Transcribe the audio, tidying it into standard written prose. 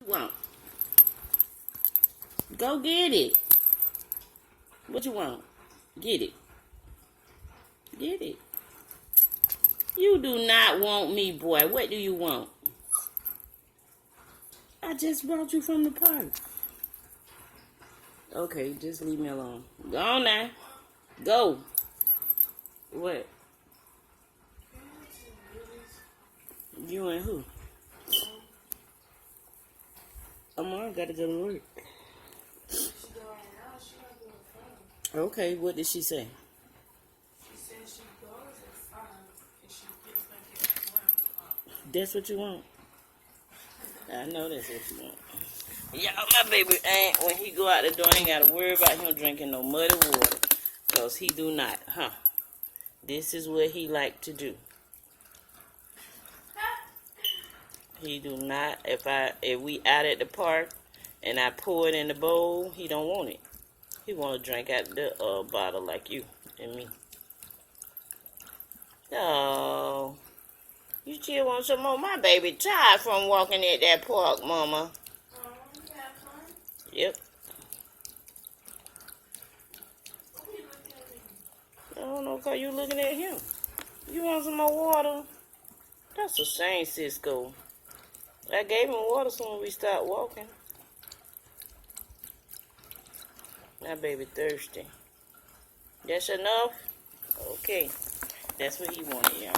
want? Go get it. What you want? Get it. Get it. You do not want me, boy. What do you want? I just brought you from the park. Okay, just leave me alone. Go on now. Go. What? You and who? Amara gotta go to work. Okay, what did she say? She said she goes at 5 and she gets back at 1. That's what you want? I know that's what you want. Yeah, my baby ain't, when he go out the door, ain't gotta worry about him drinking no muddy water. Because he do not, huh? This is what he like to do. He do not, if we out at the park and I pour it in the bowl, he don't want it. He want to drink out the bottle like you and me. Oh, you still want some more? My baby tired from walking at that park, Mama. You have fun? Yep. What are you looking at me? I don't know because you looking at him. You want some more water? That's the same, Sisqo. I gave him water soon as we start walking. My baby thirsty. That's enough? Okay. That's what he wanted, y'all.